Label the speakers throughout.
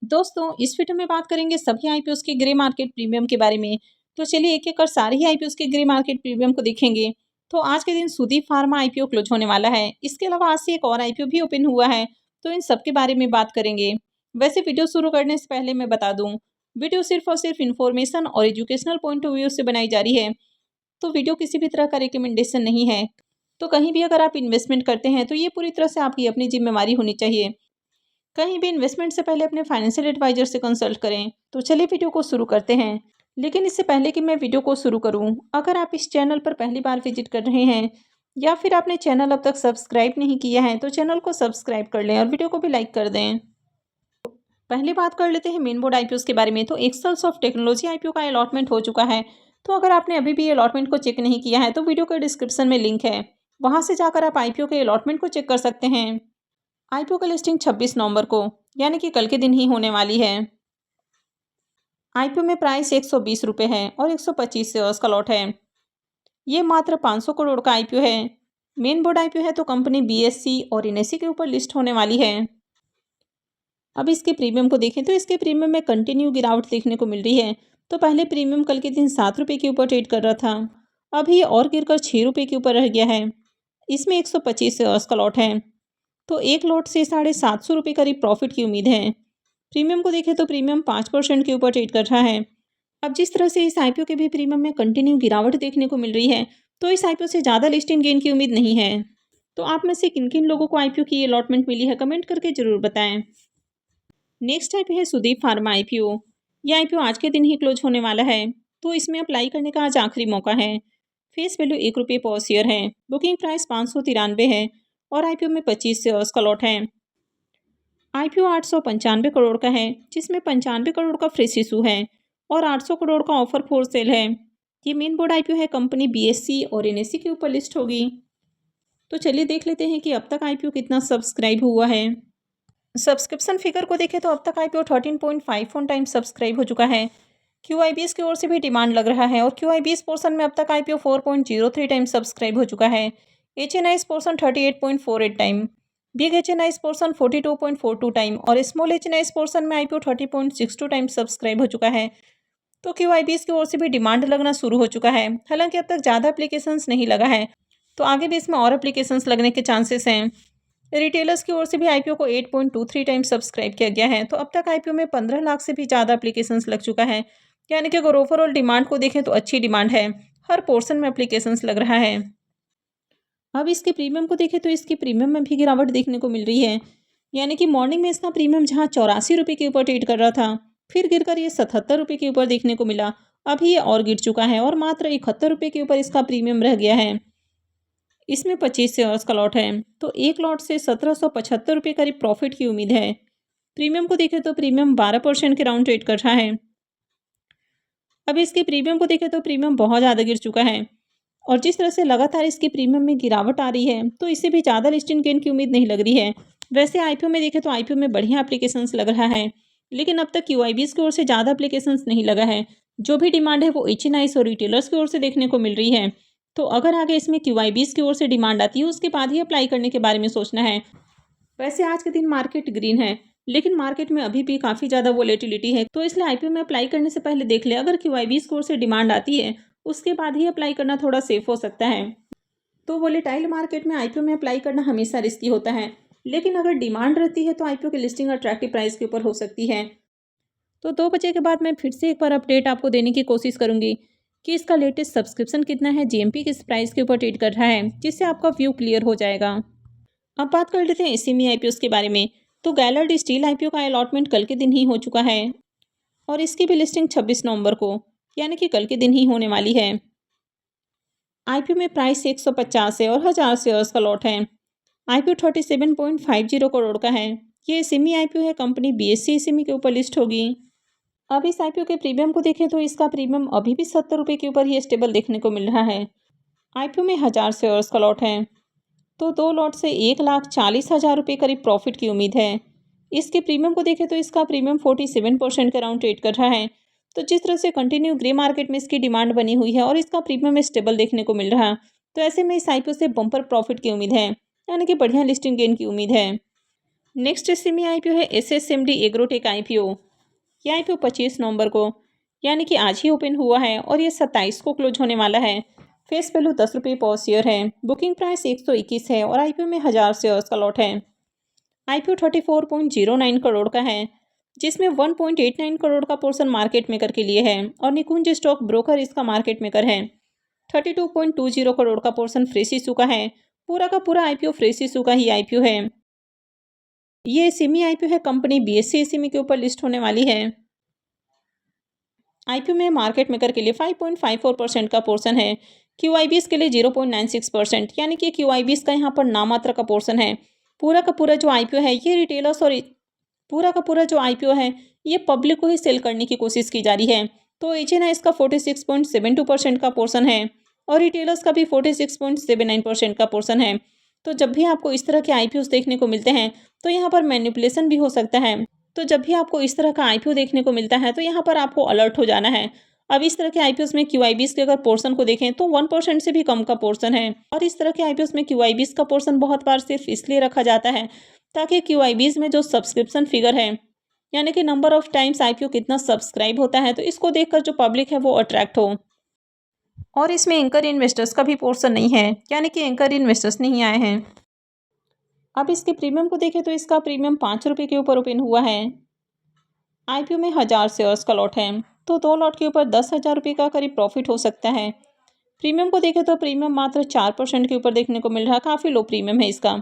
Speaker 1: दोस्तों इस वीडियो में बात करेंगे सभी आईपीओस के ग्रे मार्केट प्रीमियम के बारे में। तो चलिए एक एक कर सारे ही आईपीओस के ग्रे मार्केट प्रीमियम को देखेंगे। तो आज के दिन सुदीप फार्मा आईपीओ क्लोज होने वाला है। इसके अलावा आज से एक और आईपीओ भी ओपन हुआ है। तो इन सब के बारे में बात करेंगे। वैसे वीडियो शुरू करने से पहले मैं बता दूं, वीडियो सिर्फ और सिर्फ इन्फॉर्मेशन और एजुकेशनल पॉइंट ऑफ व्यू से बनाई जा रही है। तो वीडियो किसी भी तरह का रिकमेंडेशन नहीं है। तो कहीं भी अगर आप इन्वेस्टमेंट करते हैं तो ये पूरी तरह से आपकी अपनी जिम्मेवारी होनी चाहिए। कहीं भी इन्वेस्टमेंट से पहले अपने फाइनेंशियल एडवाइजर से कंसल्ट करें। तो चलिए वीडियो को शुरू करते हैं। लेकिन इससे पहले कि मैं वीडियो को शुरू करूं, अगर आप इस चैनल पर पहली बार विजिट कर रहे हैं या फिर आपने चैनल अब तक सब्सक्राइब नहीं किया है तो चैनल को सब्सक्राइब कर लें और वीडियो को भी लाइक कर दें। पहले बात कर लेते हैं मेन बोर्ड आईपीओ के बारे में। तो एक्सेल्स ऑफ टेक्नोलॉजी आईपीओ का अलॉटमेंट हो चुका है। तो अगर आपने अभी भी अलॉटमेंट को चेक नहीं किया है तो वीडियो के डिस्क्रिप्शन में लिंक है, वहां से जाकर आप आईपीओ के अलॉटमेंट को चेक कर सकते हैं। आईपीओ का लिस्टिंग 26 नवंबर को यानी कि कल के दिन ही होने वाली है। आईपीओ में प्राइस 120 रुपये है और 125 शेयर्स का लॉट है। ये मात्र 500 करोड़ का आईपीओ है। मेन बोर्ड आईपीओ है तो कंपनी बीएससी और एनएससी के ऊपर लिस्ट होने वाली है। अब इसके प्रीमियम को देखें तो इसके प्रीमियम में कंटिन्यू गिरावट देखने को मिल रही है। तो पहले प्रीमियम कल के दिन 7 रुपये के ऊपर ट्रेड कर रहा था, अभी ये और गिरकर 6 रुपये के ऊपर रह गया है। इसमें 125 शेयर्स का लॉट है। तो एक लॉट से 750 रुपये करीब प्रॉफिट की उम्मीद है। प्रीमियम को देखें तो प्रीमियम 5% के ऊपर ट्रेड कर रहा है। अब जिस तरह से इस आईपीओ के भी प्रीमियम में कंटिन्यू गिरावट देखने को मिल रही है, तो इस आईपीओ से ज़्यादा लिस्टिंग गेन की उम्मीद नहीं है। तो आप में से किन किन लोगों को आईपीओ की अलॉटमेंट मिली है, कमेंट करके जरूर बताएं। नेक्स्ट आईपीओ है सुदीप फार्मा आईपीओ। यह आईपीओ आज के दिन ही क्लोज होने वाला है। तो इसमें अप्लाई करने का आज आखिरी मौका है। फेस वैल्यू 1 रुपये पर शेयर है। बुकिंग प्राइस 593 है और आईपीओ में 25 शेयर्स का लॉट है। आईपीओ 895 करोड़ का है, जिसमें 95 करोड़ का फ्रेश इशू है और 800 करोड़ का ऑफर फॉर सेल है। ये मेन बोर्ड आईपीओ है, कंपनी बीएससी और एनएससी के ऊपर लिस्ट होगी। तो चलिए देख लेते हैं कि अब तक आईपीओ कितना सब्सक्राइब हुआ है। सब्सक्रिप्शन फिगर को देखें तो अब तक आईपीओ 13.51 टाइम्स सब्सक्राइब हो चुका है। क्यूआईबीएस की ओर से भी डिमांड लग रहा है और क्यूआईबीएस पोर्शन में अब तक आईपीओ 4.03 टाइम्स सब्सक्राइब हो चुका है। HNIs portion 38.48 time, big HNIs portion 42.42 time और स्मॉल एचएनआईएस पोर्शन में आईपीओ 30.62 टाइम्स सब्सक्राइब हो चुका है। तो क्यूआईबीएस की ओर से भी डिमांड लगना शुरू हो चुका है। हालांकि अब तक ज़्यादा एप्लीकेशंस नहीं लगा है, तो आगे भी इसमें और एप्लीकेशंस लगने के चांसेस हैं। रिटेलर्स की ओर से भी आईपीओ को 8.23 टाइम्स सब्सक्राइब किया गया है। तो अब तक आईपीओ में 15 लाख से भी ज़्यादा एप्लीकेशंस लग चुका है। यानी कि अगर ओवरऑल डिमांड को देखें तो अच्छी डिमांड है, हर पोर्शन में एप्लीकेशंस लग रहा है। अब इसके प्रीमियम को देखें तो इसकी प्रीमियम में भी गिरावट देखने को मिल रही है। यानी कि मॉर्निंग में इसका प्रीमियम जहां 84 रुपये के ऊपर ट्रेड कर रहा था, फिर गिरकर ये 77 रुपये के ऊपर देखने को मिला। अभी ये और गिर चुका है और मात्र 71 रुपये के ऊपर इसका प्रीमियम रह गया है। इसमें 25 शेयर्स का लॉट है। तो एक लॉट से 1775 रुपये करीब प्रॉफिट की उम्मीद है। प्रीमियम को देखें तो प्रीमियम 12% के राउंड ट्रेड कर रहा है। अब इसके प्रीमियम को देखें तो प्रीमियम बहुत ज़्यादा गिर चुका है और जिस तरह से लगातार इसके प्रीमियम में गिरावट आ रही है, तो इससे भी ज़्यादा लिस्टिंग गेन की उम्मीद नहीं लग रही है। वैसे आईपीओ में देखें तो आईपीओ में बढ़िया एप्लीकेशंस लग रहा है, लेकिन अब तक क्यूआईबीएस की ओर से ज़्यादा एप्लीकेशंस नहीं लगा है। जो भी डिमांड है वो एचएनआईएस और रिटेलर्स की ओर से देखने को मिल रही है। तो अगर आगे इसमें क्यूआईबीएस की ओर से डिमांड आती है, उसके बाद ही अप्लाई करने के बारे में सोचना है। वैसे आज के दिन मार्केट ग्रीन है, लेकिन मार्केट में अभी भी काफ़ी ज़्यादा वोलेटिलिटी है। तो इसलिए आईपीओ में अप्लाई करने से पहले देख ले, अगर क्यूआईबीएस की ओर से डिमांड आती है उसके बाद ही अप्लाई करना थोड़ा सेफ हो सकता है। तो वोलेटाइल मार्केट में आईपीओ में अप्लाई करना हमेशा रिस्की होता है, लेकिन अगर डिमांड रहती है तो आईपीओ की लिस्टिंग अट्रैक्टिव प्राइस के ऊपर हो सकती है। तो 2 बजे के बाद मैं फिर से एक बार अपडेट आपको देने की कोशिश करूंगी कि इसका लेटेस्ट सब्सक्रिप्शन कितना है, जीएमपी किस प्राइस के ऊपर ट्रेड कर रहा है, जिससे आपका व्यू क्लियर हो जाएगा। अब बात कर लेते हैं एसएमई आईपीओ के बारे में। तो गैलर्ड स्टील आईपीओ का अलॉटमेंट कल के दिन ही हो चुका है और इसकी भी लिस्टिंग 26 नवंबर को यानी कि कल के दिन ही होने वाली है। आईपीओ में प्राइस 150 है और 1000 शेयर्स का लॉट है। आईपीओ 37.50 करोड़ का है। ये एसएमई आईपीओ है, कंपनी बीएससी एसएमई के ऊपर लिस्ट होगी। अब इस आईपीओ के प्रीमियम को देखें तो इसका प्रीमियम अभी भी 70 रुपये के ऊपर ही स्टेबल देखने को मिल रहा है। आईपीओ में 1000 शेयर्स का लॉट है। तो 2 लॉट से 1,40,000 रुपये करीब प्रॉफिट की उम्मीद है। इसके प्रीमियम को देखें तो इसका प्रीमियम 47% के राउंड ट्रेड कर रहा है। तो जिस तरह से कंटिन्यू ग्रे मार्केट में इसकी डिमांड बनी हुई है और इसका प्रीमियम स्टेबल देखने को मिल रहा, तो ऐसे में इस आईपीओ से बम्पर प्रॉफिट की उम्मीद है, यानी कि बढ़िया लिस्टिंग गेन की उम्मीद है। नेक्स्ट सेमी आईपीओ है एसएसएमडी एग्रोटेक आईपीओ। यह आईपीओ 25 नवंबर को यानी कि आज ही ओपन हुआ है और ये 27 को क्लोज होने वाला है। फेस वैल्यू 10 रुपये पर शेयर है। बुकिंग प्राइस 121 है और आईपीओ में 1000 शेयर्स का लॉट है। आईपीओ 34.09 करोड़ का है, जिसमें 1.89 करोड़ का पोर्शन मार्केट मेकर के लिए है और निकुंज स्टॉक ब्रोकर इसका मार्केट मेकर है। 32.20 करोड़ का पोर्शन फ्रेश इशू का है। पूरा का पूरा आईपीओ फ्रेश इशू का ही आईपीओ है। ये सेमी आईपीओ है, कंपनी बीएससी सेमी के ऊपर लिस्ट होने वाली है। आईपीओ में मार्केट मेकर के लिए 5.54% का पोर्शन है। क्यूआईबीएस के लिए 0.96%, यानी कि क्यूआईबीएस का यहाँ पर नामात्र का पोर्शन है। पूरा का पूरा जो आईपीओ है ये रिटेलर्स और पूरा का पूरा जो आईपीओ है ये पब्लिक को ही सेल करने की कोशिश की जा रही है। तो एजेना इसका 46.72% का पोर्शन है और रिटेलर्स का भी 46.79% का पोर्शन है। तो जब भी आपको इस तरह के आईपीओ देखने को मिलते हैं तो यहाँ पर मैनिपुलेशन भी हो सकता है। तो जब भी आपको इस तरह का आईपीओ देखने को मिलता है तो यहाँ पर आपको अलर्ट हो जाना है। अब इस तरह के आईपीओस में क्यूआईबीएस के अगर पोर्शन को देखें तो 1% से भी कम का पोर्शन है और इस तरह के आईपीओस में क्यूआईबीएस का पोर्शन बहुत बार सिर्फ इसलिए रखा जाता है ताकि क्यूआईबीएस में जो सब्सक्रिप्शन फिगर है, यानी कि नंबर ऑफ टाइम्स आईपीओ कितना सब्सक्राइब होता है, तो इसको देखकर जो पब्लिक है वो अट्रैक्ट हो। और इसमें एंकर इन्वेस्टर्स का भी पोर्शन नहीं है, यानी कि एंकर इन्वेस्टर्स नहीं आए हैं। अब इसके प्रीमियम को देखें तो इसका प्रीमियम 5 रुपये के ऊपर ओपन हुआ है। आईपीओ में 1000 शेयर्स का लॉट है, तो 2 लॉट के ऊपर 10,000 रुपये का करीब प्रॉफिट हो सकता है। प्रीमियम को देखें तो प्रीमियम मात्र 4% के ऊपर देखने को मिल रहा है, काफ़ी लो प्रीमियम है इसका।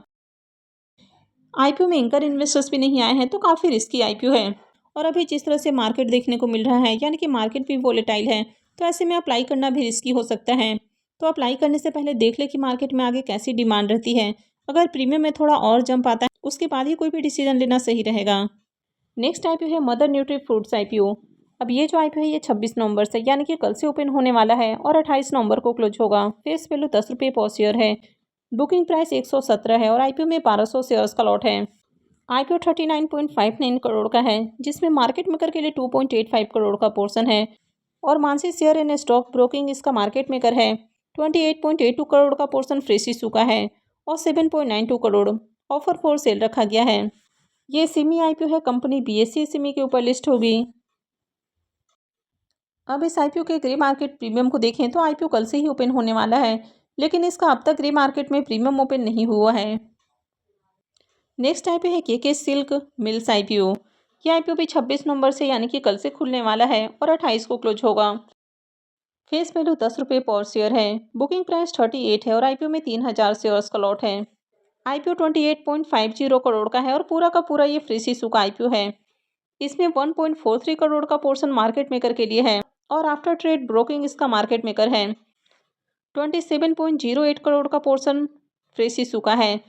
Speaker 1: आईपीओ में एंकर इन्वेस्टर्स भी नहीं आए हैं, तो काफ़ी रिस्की आईपीओ है। और अभी जिस तरह से मार्केट देखने को मिल रहा है, यानी कि मार्केट भी वोलेटाइल है, तो ऐसे में अप्लाई करना भी रिस्की हो सकता है। तो अप्लाई करने से पहले देख ले कि मार्केट में आगे कैसी डिमांड रहती है। अगर प्रीमियम में थोड़ा और जंप आता है उसके बाद ही कोई भी डिसीजन लेना सही रहेगा। नेक्स्ट आईपीओ है मदर न्यूट्री फ्रूट्स आईपीओ। अब ये जो आईपीओ है ये 26 नवंबर से यानी कि कल से ओपन होने वाला है और 28 नवंबर को क्लोज होगा। फेस वैल्यू 10 रुपये पर शेयर है। बुकिंग प्राइस 117 है और आईपीओ में 1200 शेयर्स का लॉट है। आईपीओ 39.59 करोड़ का है, जिसमें मार्केट मेकर के लिए 2.85 करोड़ का पोर्शन है और Mansi share and stock broking इसका मार्केट मेकर है। 28.82 करोड़ का पोर्शन फ्रेश इशू का है और 7.92 करोड़ ऑफर फॉर सेल रखा गया है। ये सेमी आईपीओ है, कंपनी बीएससी सेमी के ऊपर लिस्ट होगी। अब इस आईपीओ के ग्रे मार्केट प्रीमियम को देखें तो आईपीओ कल से ही ओपन होने वाला है, लेकिन इसका अब तक ग्रे मार्केट में प्रीमियम ओपन नहीं हुआ है। नेक्स्ट आईपीओ है केके सिल्क मिल्स आईपीओ। यह आईपीओ भी 26 नवंबर से यानी कि कल से खुलने वाला है और 28 को क्लोज होगा। फेस वैल्यू 10 रुपये पर शेयर है। बुकिंग प्राइस 38 है और आईपीओ में 3000 शेयर्स का लॉट है। आईपीओ 28.50 करोड़ का है और पूरा का पूरा ये फ्रेश इशू का आईपीओ है। इसमें 1.43 करोड़ का पोर्शन मार्केट मेकर के लिए है और आफ्टर ट्रेड ब्रोकिंग इसका मार्केट मेकर है। 27.08 करोड़ का पोर्शन फ्रेश इशू का है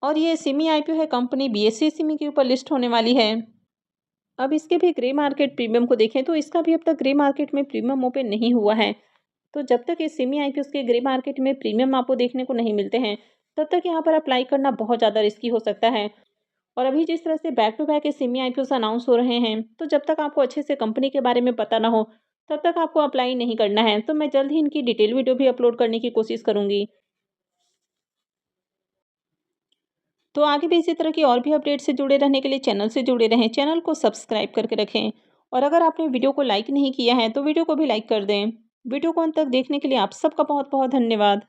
Speaker 1: और ये सेमी आईपीओ है, कंपनी बीएससी सेमी के ऊपर लिस्ट होने वाली है। अब इसके भी ग्रे मार्केट प्रीमियम को देखें तो इसका भी अब तक ग्रे मार्केट में प्रीमियम ओपन नहीं हुआ है। तो जब तक ये सेमी आईपीओ के ग्रे मार्केट में प्रीमियम आपको देखने को नहीं मिलते हैं तब तक यहाँ पर अप्लाई करना बहुत ज़्यादा रिस्की हो सकता है। और अभी जिस तरह से बैक टू बैक ये सेमी आईपीओ अनाउंस हो रहे हैं, तो जब तक आपको अच्छे से कंपनी के बारे में पता ना हो तब तक आपको अप्लाई नहीं करना है। तो मैं जल्द ही इनकी डिटेल वीडियो भी अपलोड करने की कोशिश करूँगी। तो आगे भी इसी तरह की और भी अपडेट से जुड़े रहने के लिए चैनल से जुड़े रहें, चैनल को सब्सक्राइब करके रखें। और अगर आपने वीडियो को लाइक नहीं किया है तो वीडियो को भी लाइक कर दें। वीडियो को अंत तक देखने के लिए आप सबका बहुत बहुत धन्यवाद।